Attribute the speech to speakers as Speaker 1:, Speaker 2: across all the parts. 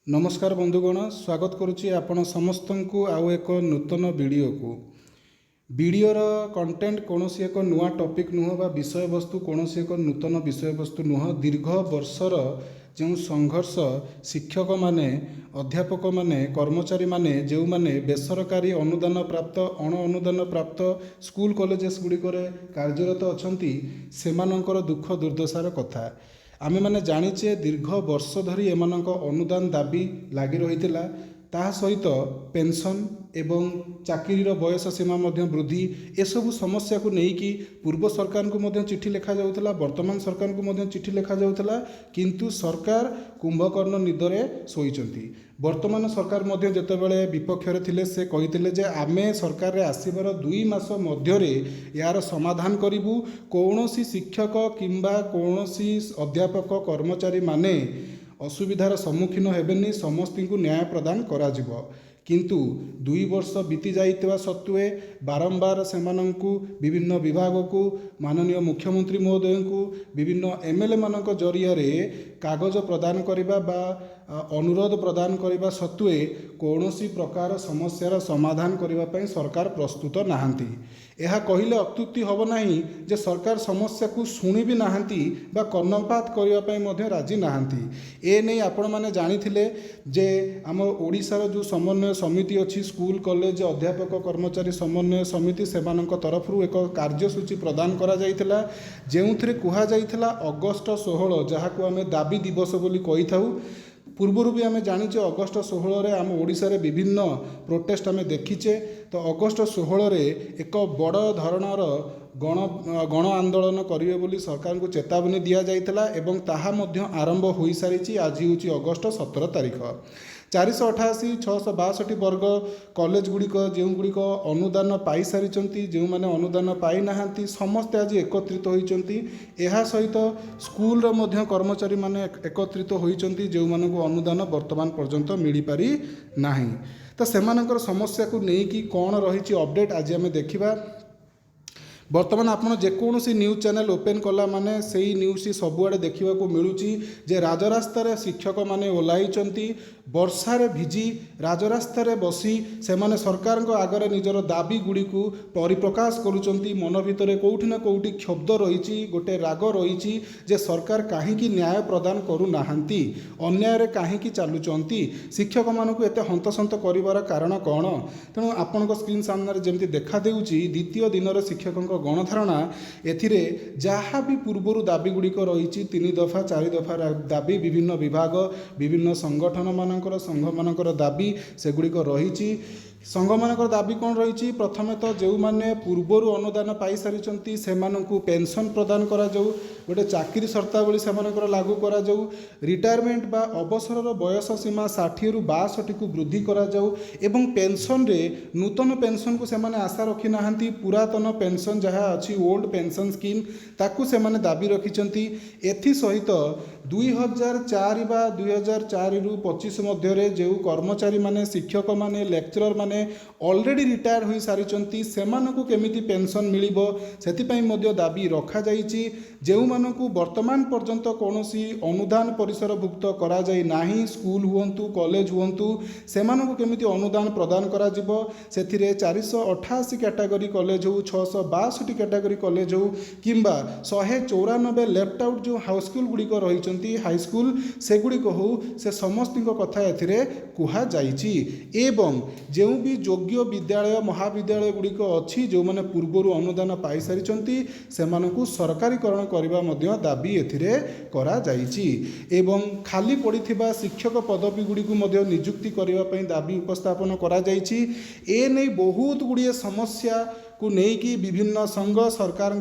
Speaker 1: नमस्कार बंधुगण, स्वागत करुच्ची आपण समस्त को आउ एक नूतन वीडियो को। वीडियोर कंटेंट कौन एक नुआ टॉपिक नुह बा विषय वस्तु कौन एक नूतन विषय वस्तु नुह। दीर्घ वर्षर जो संघर्ष शिक्षक माने, अध्यापक माने, कर्मचारी माने जो माने बेसरकारी अनुदान प्राप्त, अण अनुदान प्राप्त स्कूल कॉलेजेस गुड़िक कार्यरत अछंती सेमानंकर दुख दुर्दशार कथा आमे माने जानिचे। दीर्घ वर्ष धरी एमानंक अनुदान दाबी लागी रहितिला। ता सहित पेंशन एवं चाकरीर बयस सीमा मध्य वृद्धि एसबू समस्या को लेकिन पूर्व सरकार को मध्य चिठी लिखा जाउथला, वर्तमान सरकार को मध्य चिठी लिखा जाउथला, किंतु सरकार कुंभकर्ण निदरे सोईचंती। वर्तमान सरकार मध्य जेतेबेले विपक्ष रे थिले से कहिथिले जे आमे सरकार रे आसीबार 2 मास मध्यरे यार समाधान करिवु। कौनसी शिक्षक किंबा कौनसी अध्यापक कर्मचारी माने असुविधार सम्मुखीन हेबेनी, समस्ती को न्याय प्रदान करा जिवो। किंतु 2 वर्ष बीती जाइतवा सत्वे बारंबार सेमानंकु विभिन्न विभाग को, माननीय मुख्यमंत्री महोदय को, विभिन्न एमएलए मानक जरिया रे कागज प्रदान करिबा बा अनुरोध प्रदान करिबा सत्वे कौनसी प्रकार समस्यार समाधान करिबा पई सरकार प्रस्तुत नाहंती। यह कहिले अत्युक्ति हब नाही जे सरकार समस्या को शुणी भी नाहंती बा कर्णपात करिबा पई मध्ये राजी नाहंती। ए नै आपण माने जानिथिले जे आम ओडिशार जो समन्वय समिति अच्छी, स्कूल कॉलेज अध्यापक कर्मचारी समन्वय समिति सेमानंक तरफरु एक कार्यसूची प्रदान करा जाइथिला, जेउथिरे कुहा जाइथिला अगस्त 16 जहाको आमे दाबी दिवस बोली कहि थाउ। पूर्वर भी आम जाचे अगस्त 16 रे आम ओडिशा रे विभिन्न प्रोटेस्ट आम देखीचे। तो अगस्त 16 रे एक बड़ धरणर गण आंदोलन करिवे बोली सरकार को चेतावनी दिया जाइतला एवं ताहा मध्य आरंभ हो सारी। आज हूँ अगस्त 17 तारिख। 488 662 वर्ग कॉलेज गुड़िक जो गुड़िक अनुदान पाई सारी, जो मैंने अनुदान पाई नाहांती समस्ते आज एकत्रित होइचंती। एहा सहित स्कूल रो मध्य कर्मचारी माने एकत्रित होइचंती जो मानको अनुदान वर्तमान पर्यंत मिली पारि नाही। तो सेमानकर समस्या को लेकिन कौन रही अपडेट आज आम देखा। बर्तमान आपन जेकोसी न्यूज चैनल ओपन कला माने सेही न्यूज सबुआड़े देखा मिलूँ जे राजरास्तार शिक्षक माने ओह्लैचंती, वर्षारे भिजी राजरास्तार बसी सेमाने सरकार आगरे निजर दाबी गुड़ी को परिप्रकाश करुचंती। मन भितर कोउठी ना कोउठी क्षुब्ध रही, गोटे राग रही जे सरकार कहीं न्याय प्रदान करू नाहंती, अन्याय रे कहीं चलुचंती, शिक्षक मानकु एते हंतसंत करिवार कारण कौन। तेणु आपन स्क्रीन सामने जमी देखा देउची द्वितीय दिन शिक्षक गणधारणा एथिरे जहाँ भी पूर्वर दाबी गुड़िक रही 3 दफा 4 दफा दाबी, विभिन्न विभाग विभिन्न संगठन मानकर संघ मानकर दाबी सेगुड़िक रही। संघ मानकर दाबी कौन रही, प्रथमे तो जो मैंने पूर्वर अनुदान पाई सारी से पेंशन प्रदान करा जाऊ, गोटे चाकरी शर्तावली से लागू करा जाऊ, रिटायरमेंट बा अवसर बयस सीमा 60 रु 62 को वृद्धि करा जाऊ एवं पेंशन रे नूतन पेंशन को सेमाने आशा रखी नाहंती। पुरातन पेंशन जहाँ अच्छी ओल्ड पेंशन स्कीम ताकू सेमाने दाबी रखिचंती। एथि सहित 2004 बा 2004 रु 25 मध्य जो कर्मचारी माने, शिक्षक माने, लेक्चरर माने ऑलरेडी रिटायर हो सारी सेमानकु केमिति पेंशन मिलिबो सेतिपई मध्य दाबी रखा जाइछि। जेउ मानकु वर्तमान पर्यंत कोनोसी अनुदान परिसरभुक्त करा जाई नाही, स्कूल हुंतु कॉलेज हुंतु सेमानकु केमिति अनुदान प्रदान करा जिवो। सेथिरे 488 कैटेगरी कॉलेज हो, 662 कैटेगरी कॉलेज हो किंबा 194 लेफ्ट आउट जो हाई स्कूल गुड़िक रही हाई स्कूल सेगुड़िक हो, से समस्त कथा एथिरे कुहा जाइछि। एवं जो भी योग्य विद्यालय महाविद्यालय गुड़िक अच्छी जो मैंने पूर्वर अनुदान पाई सारी सेमानकु सरकारीकरण करने मध्य दाबी एथिरे करा जाइछि। एवं खाली पड़िथिबा शिक्षक पदवी गुड़िक मध्य नियुक्ति करने पई दाबी उपस्थापन करा जाइछि। ए नै बहुत गुड़िए समस्या को लेकिन विभिन्न संघ सरकार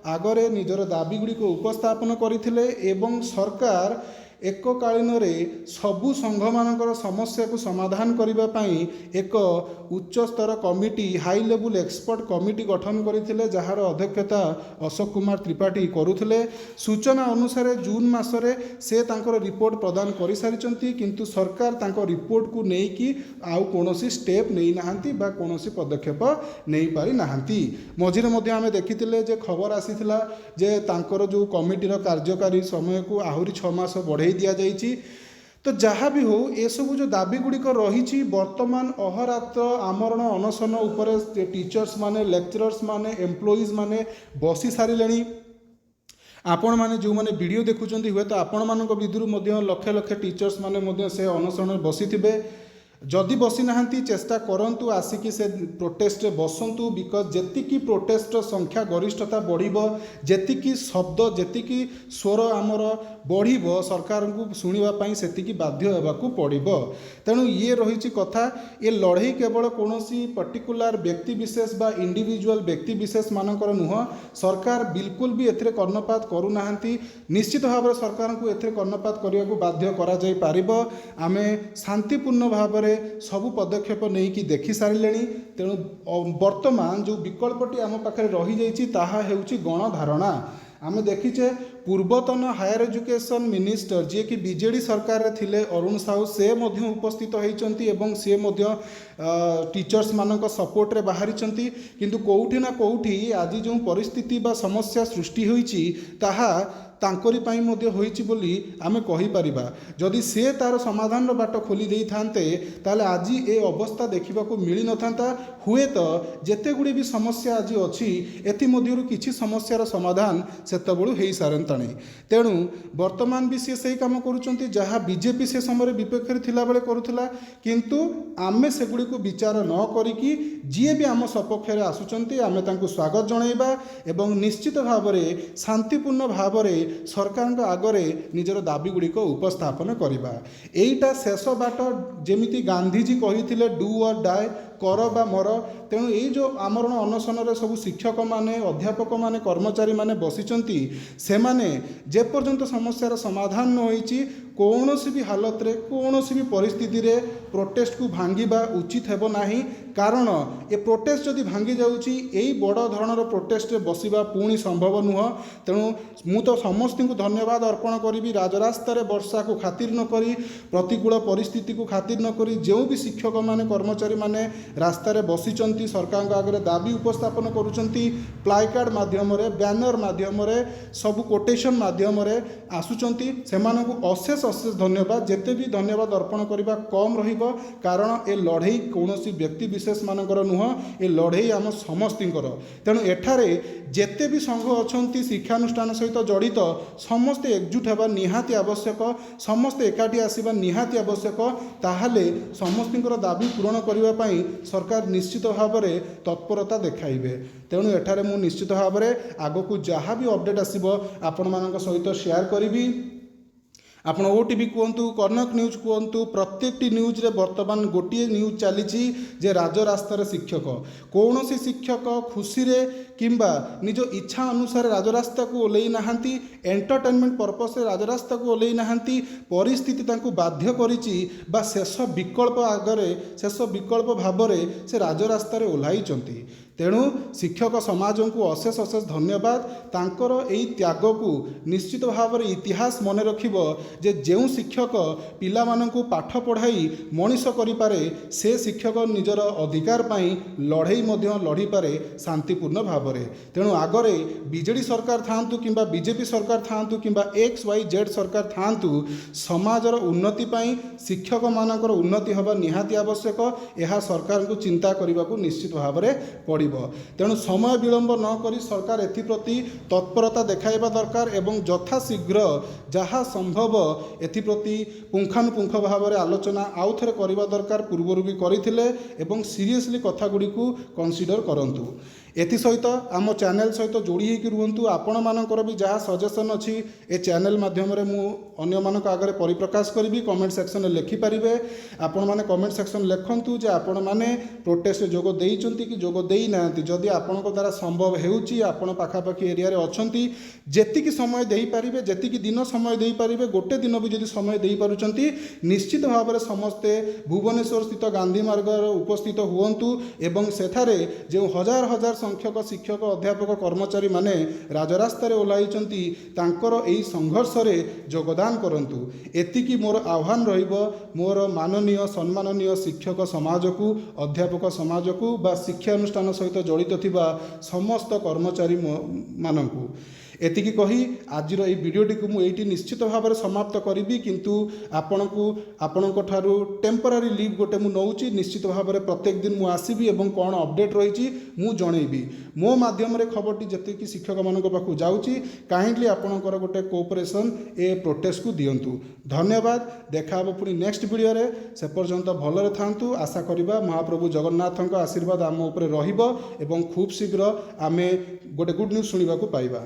Speaker 1: आगरे निजर दाबी गुड़िक उपस्थापन करथिले एवं सरकार एककालीन रे सबु संघ मानकर समस्या को समाधान करने पाई एक उच्च स्तर committee high level expert committee गठन करथिले, जार अध्यक्षता अशोक कुमार त्रिपाठी करुथिले। सूचना अनुसार जून मासरे से तांकर रिपोर्ट प्रदान कर सारी, किंतु सरकार तांकर रिपोर्ट को लेकिन आउ कोनोसी स्टेप नहीं नाहंती बा कोनोसी पदक्षेप नहीं पारि नाहंती। मझिरे मध्य आमे देखिथिले जे खबर आसीथिला जे तांकर जो कमिटीर कार्यकारी समय को आहुरी 6 मास बढ़ाई दि जाइछि। तो जहाँ भी हो ये सब जो दाबी गुड़िक रही वर्तमान अहरात्र आमरण अनशन उपर टीचर्स माने लेक्चरर्स माने एम्प्लॉइज माने बसी सारे आपण मैंने जो मैंने वीडियो देखुं हुए तो आपण मान भितर लक्ष लक्ष टीचर्स माने से अनशन बसी थे जदि बसी ना चेष्टा करंतु आसिकी से प्रोटेस्ट बसंतु बिकज जेतिकी प्रोटेस्ट संख्या गरिष्ठता बढ़िबो जेतिकी शब्द जेतिकी स्वर आमर बढ़िबो सरकार को शुणा पाई सेतिकी बाध्य हेबाकू पड़िबो। तेणु ये रही कथा ये लड़ाई केवल कौनसी पर्टिकुलर व्यक्ति विशेष बा इंडिविजुअल व्यक्ति विशेष मानकर नुह सरकार बिल्कुल भी एथिरे कर्णपात करूना निश्चित भाव में सरकार को एथिरे कर्णपात करने को बाध्य करा जाई पारिबो। आमे शांतिपूर्ण भाव में सबु पदक्षेप नहीं देखि सारे तेणु वर्तमान जो विकल्पटी आम पाखे रही जाइए ताहा हेउची गणधारणा। आम देखीचे पूर्वतन हायर एजुकेशन मिनिस्टर जी कि बीजेडी सरकार रे थिले अरुण साहू से मध्य उपस्थित होइचंती एवं से मध्य टीचर्स मानक सपोर्ट रे बाहरी चंती किंतु कोउठी ना कोउठी आज जो परिस्थिति बा समस्या सृष्टि होइची ताहा तांकरी पाई मध्य होइची बोली आमे कहि परिबा। जदि से तार समाधान बाट खोली देई थांते ताले आज ए अवस्था देखा मिली न था हुए तो जेते गुड़ी भी समस्या आज अच्छी एथि मध्यरु किछि समस्यार समाधान सेतबेलू हो सारंताणी। तेणु वर्तमान भी सी सही काम करुचंती जहाँ बीजेपी से समय विपक्ष थिला बेले करुथला किंतु आमे सेगुड़ी को विचार न करिकी जी भी आम सपक्ष में आसुचंती आमे तांको स्वागत जणाइबा एवं निश्चित भाव में शांतिपूर्ण भाव में सरकार आगरे निजर दाबी गुड़िक उपस्थापन करवा। एटा शेष बाट जेमिति गांधीजी कही डू और डाए कर बा मर। तेणु ये जो आमरण अनशन सब शिक्षक माने अध्यापक माने कर्मचारी माने बसिचंती से माने जे पर्यंत समस्यार समाधान न होईची कौनसी भी हालत रे कौनसी भी परिस्थिति रे प्रोटेस्ट को भांगिबा उचित हेबो नाही। कारण ये प्रोटेस्ट जदि भांगी जाउची एई बड़ धरणर प्रोटेस्ट रे बसिबा पुणी संभव नुह। तेणु मु तो समस्त को धन्यवाद अर्पण करी राजरास्तार वर्षा को खातिर न करी प्रतिकूल परिस्थिति को खातिर न करी जो भी शिक्षक माने कर्मचारी माने रास्तार बसिचंती सरकार आगे दाबी उपस्थापन करुचंती प्लाइकार्ड माध्यम बैनर माध्यम सब कोटेशन माध्यम आसुचंती सेमानकु अशेष अशेष धन्यवाद। जेते भी धन्यवाद अर्पण करबा कम रहिबो कारण ए लड़ाई कौनसी व्यक्ति विशेष मानकर नुह ए लड़ाई आम समस्तिंकर। तेणु एठारे जेते भी संघ अछंती शिक्षानुष्ठान सहित जड़ित समस्ते एकजुट हेबा निहाती आवश्यक समस्ते एकाठी आसीबा निहाती आवश्यक। ताहाले समस्तिंकर दाबी पूरण करबा पई सरकार निश्चित भाव में तत्परता देखाइबे। तेणु एठारे मु निश्चित भाव में आगकू जहाँ भी अपडेट आसीबो आपण मानक सहित शेयर करिबी। आपण ओटीवी कहतु कनक न्यूज कहतु प्रत्येक न्यूज रे वर्तमान गोटे न्यूज चली जे राजरास्तार शिक्षक कौन सी शिक्षक खुशी रे किंबा निज इच्छा अनुसार राजरास्ता को ओल्लै नाहांती एंटरटेनमेंट पर्पस रे राजरास्ता को ओल्लै नाहांती परिस्थिति तांकु बाध्य करिछि बा शेष विकल्प आगरे शेष विकल्प भाव में से राजरास्तार ओह्लाइचंती। तेणु शिक्षक समाज को अशेष अशेष धन्यवाद। तांकर एई त्याग को निश्चित भाव में इतिहास मन रखिबो जे जो शिक्षक पिला मानकु पाठ पढ़ाई मनीष करिपारे से शिक्षक निजर अधिकार पाई लड़ाई मध्य लड़ी पारे शांतिपूर्ण भाव में। तेणु आगरे बीजेडी सरकार थांतु किंबा बीजेपी सरकार थांतु किंबा XYZ सरकार थांतु समाजर उन्नति पाई शिक्षक मानकर उन्नति हवा निहाती आवश्यक। यह सरकार को चिंता करने को निश्चित भाव में पड़िबो। तेणु समय विलंब न करी सरकार एथिप्रति तत्परता देखाइबा दरकार एवं यथाशीघ्र जहाँ संभव एथिप्रति पुंखानुपुंख भाव में आलोचना आउ थे करबा दरकार। पूर्वर भी करथिले एवं सीरियसली कथा गुडी को कंसीडर करंतु। एथि सहित आम चैनल सहित जोड़ी होकर रुहतु। आपण मानकर भी जहाँ सजेसन अच्छी ए चैनल माध्यम रे मु अन्य मानक आगे परिप्रकाश करी कमेंट सेक्शन में लिखिपारे। आपण मैंने कमेंट सेक्शन लिखंतु जे आपण मैंने प्रोटेस्ट जोग देइचंती कि जोग देई नांती। जदि आपण द्वारा संभव हेउची आपण पाखापाखि एरिया रे अछंती जेतिकी समय देई पारिबे जेतिकी दिन समय देई पारिबे गोटे दिन भी जदि समय देई पारुचंती निश्चित भाव में समस्ते भुवनेश्वर स्थित गांधी मार्ग उपस्थित हुवंतु एवं सेठारे जो हजार हजार संख्यक शिक्षक अध्यापक कर्मचारी माने राजरास्तार ओह्लाइचंती तांकर एई संघर्ष रे योगदान करंतु। एतिकी मोर आह्वान रहिबो मोर माननीय सम्माननीय शिक्षक समाज को अध्यापक समाज को बा शिक्षानुष्ठान सहित जड़ित थिबा समस्त कर्मचारी मानकु। एतिकी कही आजिर ये वीडियोटी को मुझे निश्चित भाव में समाप्त करी किंतु आपणक ठारू टेम्परारी लिव गोटे मु नौची निश्चित भाव में प्रत्येक दिन मु आसबि एवं कौन अपडेट रही मु जनइबी मो माध्यम खबरटी जी शिक्षक मान पाखु जाऊँगी काइंडली आपणकर गोटे कोऑपरेशन ए प्रोटेस्ट को दिंतु। धन्यवाद। देखा पुणी नेक्स्ट वीडियो रे से पर्यंत भलरे थांतु। आशा करिबा महाप्रभु जगन्नाथଙ୍କ आशीर्वाद आम उपरे रहिबो एवं खूब शीघ्र आमे गोटे गुड न्यूज सुनिबा को पाइबा।